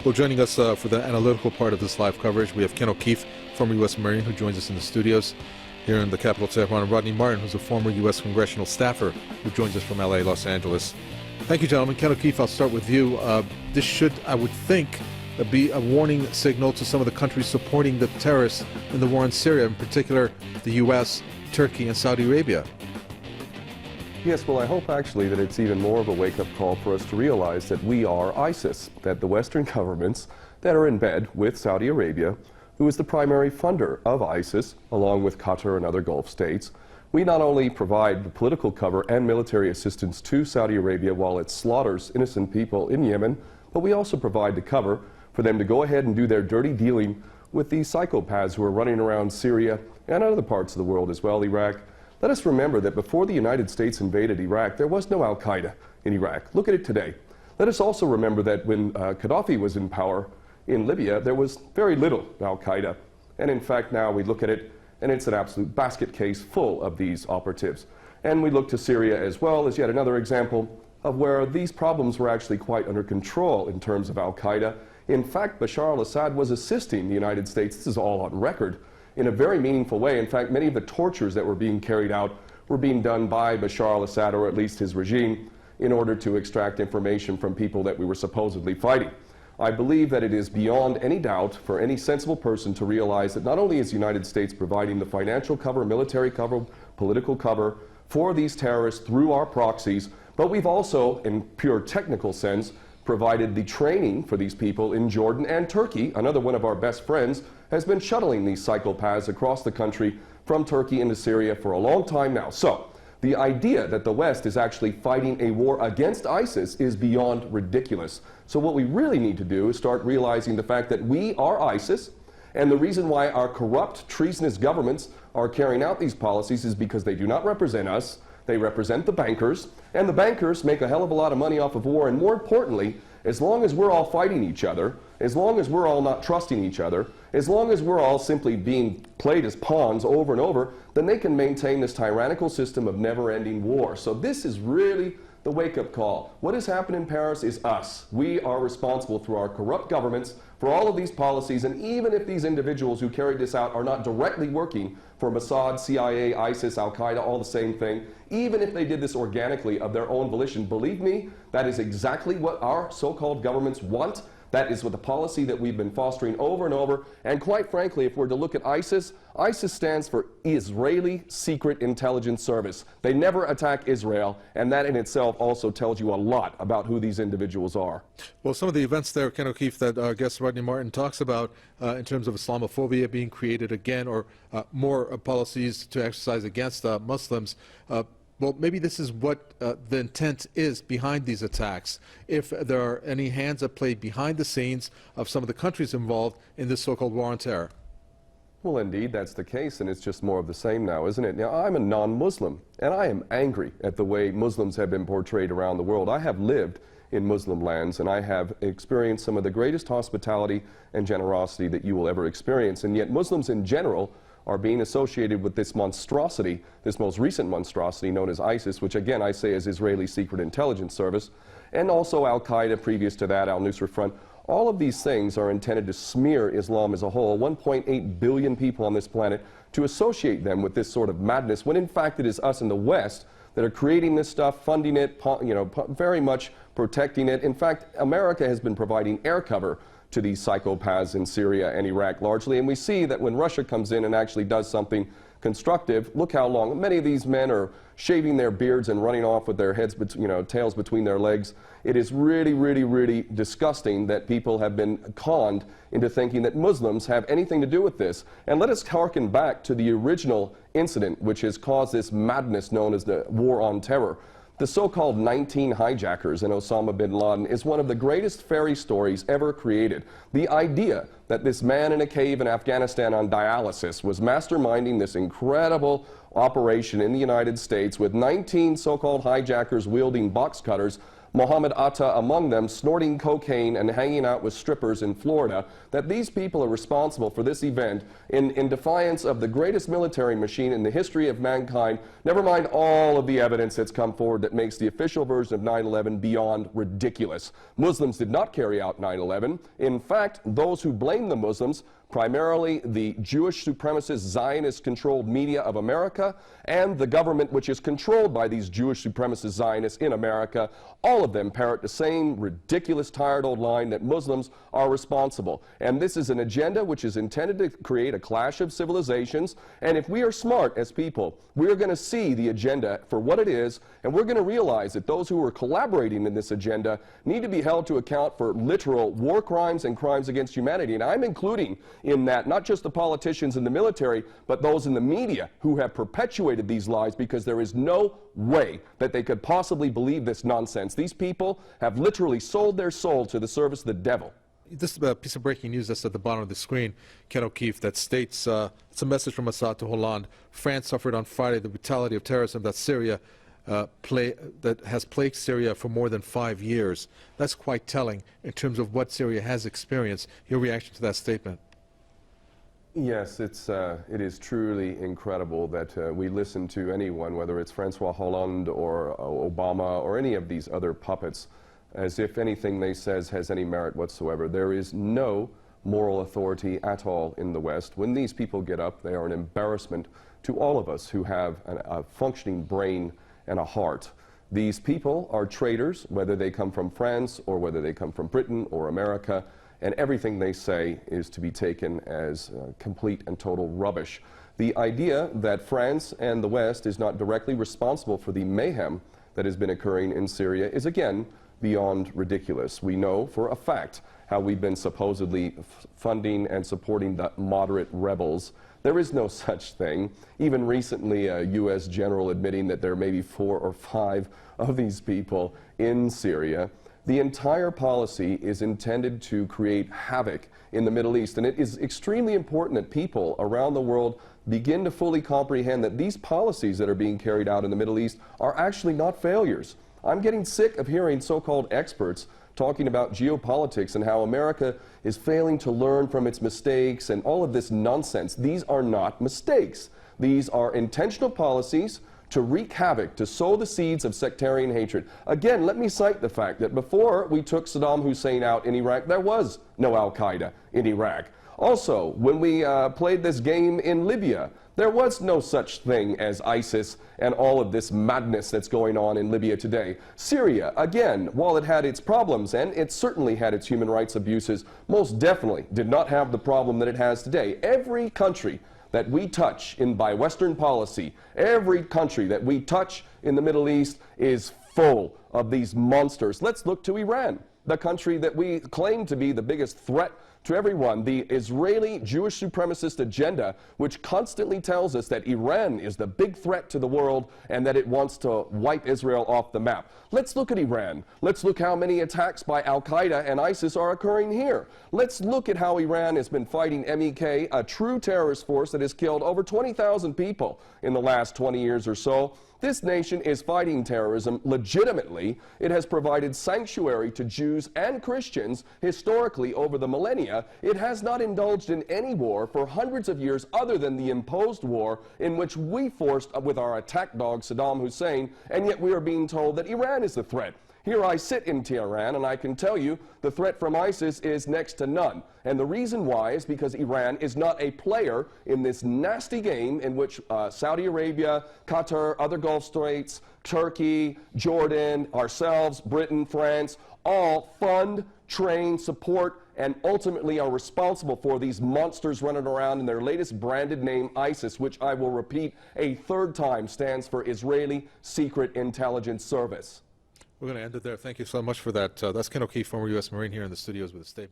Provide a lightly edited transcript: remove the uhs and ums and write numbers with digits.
Well, joining us for the analytical part of this live coverage, we have Ken O'Keefe, former U.S. Marine, who joins us in the studios here in the capital, Tehran, and Rodney Martin, who's a former U.S. congressional staffer, who joins us from L.A., Los Angeles. Thank you, gentlemen. Ken O'Keefe, I'll start with you. This should, I would think, be a warning signal to some of the countries supporting the terrorists in the war in Syria, in particular the U.S., Turkey, and Saudi Arabia. Yes, well, I hope actually that it's even more of a wake-up call for us to realize that we are ISIS, that the Western governments that are in bed with Saudi Arabia, who is the primary funder of ISIS, along with Qatar and other Gulf states, we not only provide the political cover and military assistance to Saudi Arabia while it slaughters innocent people in Yemen, but we also provide the cover for them to go ahead and do their dirty dealing with these psychopaths who are running around Syria and other parts of the world as well, Iraq. Let us remember that before the United States invaded Iraq, there was no al-Qaeda in Iraq. Look at it today. Let us also remember that when Gaddafi was in power in Libya, there was very little al-Qaeda. And in fact, now we look at it, and it's an absolute basket case full of these operatives. And we look to Syria as well as yet another example of where these problems were actually quite under control in terms of al-Qaeda. In fact, Bashar al-Assad was assisting the United States, this is all on record, in a very meaningful way. In fact, many of the tortures that were being carried out were being done by Bashar al-Assad, or at least his regime, in order to extract information from people that we were supposedly fighting. I believe that it is beyond any doubt for any sensible person to realize that not only is the United States providing the financial cover, military cover, political cover for these terrorists through our proxies, but we've also, in pure technical sense, provided the training for these people in Jordan and Turkey. Another one of our best friends has been shuttling these psychopaths across the country from Turkey into Syria for a long time now. So the idea that the West is actually fighting a war against ISIS is beyond ridiculous. So what we really need to do is start realizing the fact that we are ISIS, and the reason why our corrupt, treasonous governments are carrying out these policies is because they do not represent us. They represent the bankers, and the bankers make a hell of a lot of money off of war. And more importantly, as long as we're all fighting each other, as long as we're all not trusting each other, as long as we're all simply being played as pawns over and over, then they can maintain this tyrannical system of never-ending war. So this is really the wake-up call. What has happened in Paris is us. We are responsible through our corrupt governments for all of these policies, and even if these individuals who carried this out are not directly working for Mossad, CIA, ISIS, Al-Qaeda, all the same thing, even if they did this organically of their own volition, believe me, that is exactly what our so-called governments want. That is what the policy that we've been fostering over and over. And quite frankly, if we're to look at ISIS, ISIS stands for Israeli Secret Intelligence Service. They never attack Israel, and that in itself also tells you a lot about who these individuals are. Well, some of the events there, Ken O'Keefe, that our guest Rodney Martin talks about in terms of Islamophobia being created again, or more policies to exercise against Muslims, well, maybe this is what the intent is behind these attacks, if there are any hands at play behind the scenes of some of the countries involved in this so-called war on terror. Well, indeed, that's the case, and it's just more of the same now, isn't it? Now, I'm a non-Muslim, and I am angry at the way Muslims have been portrayed around the world. I have lived in Muslim lands, and I have experienced some of the greatest hospitality and generosity that you will ever experience, and yet Muslims in general are being associated with this monstrosity, this most recent monstrosity known as ISIS, which again I say is Israeli Secret Intelligence Service, and also Al-Qaeda previous to that, Al-Nusra Front. All of these things are intended to smear Islam as a whole, 1.8 billion people on this planet, to associate them with this sort of madness, when in fact it is us in the West that are creating this stuff, funding it, very much protecting it. In fact, America has been providing air cover to these psychopaths in Syria and Iraq largely, and we see that when Russia comes in and actually does something constructive, look how long many of these men are shaving their beards and running off with their heads, tails between their legs. It is really, really, really disgusting that people have been conned into thinking that Muslims have anything to do with this. And let us harken back to the original incident which has caused this madness known as the war on terror. The so-called 19 hijackers in Osama bin Laden is one of the greatest fairy stories ever created. The idea that this man in a cave in Afghanistan on dialysis was masterminding this incredible operation in the United States with 19 so-called hijackers wielding box cutters. Mohammed Atta among them, snorting cocaine and hanging out with strippers in Florida, that these people are responsible for this event in defiance of the greatest military machine in the history of mankind, never mind all of the evidence that's come forward that makes the official version of 9/11 beyond ridiculous. Muslims did not carry out 9/11. In fact, those who blame the Muslims, primarily the Jewish supremacist Zionist-controlled media of America and the government which is controlled by these Jewish supremacist Zionists in America, all of them parrot the same ridiculous, tired old line that Muslims are responsible. And this is an agenda which is intended to create a clash of civilizations. And if we are smart as people, we're going to see the agenda for what it is, and we're going to realize that those who are collaborating in this agenda need to be held to account for literal war crimes and crimes against humanity. And I'm including in that not just the politicians in the military, but those in the media who have perpetuated these lies, because there is no way that they could possibly believe this nonsense. These people have literally sold their soul to the service of the devil. This piece of breaking news that's at the bottom of the screen, Ken O'Keefe, that states, it's a message from Assad to Hollande. France suffered on Friday the brutality of terrorism that that has plagued Syria for more than 5 years. That's quite telling in terms of what Syria has experienced. Your reaction to that statement? Yes, it is truly incredible that we listen to anyone, whether it's Francois Hollande or Obama or any of these other puppets, as if anything they says has any merit whatsoever. There is no moral authority at all in the West. When these people get up, they are an embarrassment to all of us who have a functioning brain and a heart. These people are traitors, whether they come from France or whether they come from Britain or America, and everything they say is to be taken as complete and total rubbish. The idea that France and the West is not directly responsible for the mayhem that has been occurring in Syria is again beyond ridiculous. We know for a fact how we've been supposedly funding and supporting the moderate rebels. There is no such thing. Even recently, a U.S. general admitting that there may be 4 or 5 of these people in Syria. The entire policy is intended to create havoc in the Middle East, and it is extremely important that people around the world begin to fully comprehend that these policies that are being carried out in the Middle East are actually not failures. I'm getting sick of hearing so-called experts talking about geopolitics and how America is failing to learn from its mistakes and all of this nonsense. These are not mistakes. These are intentional policies to wreak havoc, to sow the seeds of sectarian hatred. Again, let me cite the fact that before we took Saddam Hussein out in Iraq, there was no Al-Qaeda in Iraq. Also, when we played this game in Libya, there was no such thing as ISIS and all of this madness that's going on in Libya today. Syria, again, while it had its problems, and it certainly had its human rights abuses, most definitely did not have the problem that it has today. Every country that we touch by Western policy, every country that we touch in the Middle East is full of these monsters. Let's look to Iran, the country that we claim to be the biggest threat to everyone, the Israeli Jewish supremacist agenda, which constantly tells us that Iran is the big threat to the world and that it wants to wipe Israel off the map. Let's look at Iran. Let's look how many attacks by Al-Qaeda and ISIS are occurring here. Let's look at how Iran has been fighting MEK, a true terrorist force that has killed over 20,000 people in the last 20 years or so. This nation is fighting terrorism legitimately. It has provided sanctuary to Jews and Christians historically over the millennia. It has not indulged in any war for hundreds of years other than the imposed war in which we forced with our attack dog Saddam Hussein, and yet we are being told that Iran is the threat. Here I sit in Tehran, and I can tell you the threat from ISIS is next to none. And the reason why is because Iran is not a player in this nasty game in which Saudi Arabia, Qatar, other Gulf states, Turkey, Jordan, ourselves, Britain, France, all fund, train, support, and ultimately are responsible for these monsters running around in their latest branded name, ISIS, which I will repeat a third time stands for Israeli Secret Intelligence Service. We're going to end it there. Thank you so much for that. That's Ken O'Keefe, former U.S. Marine, here in the studios with the State.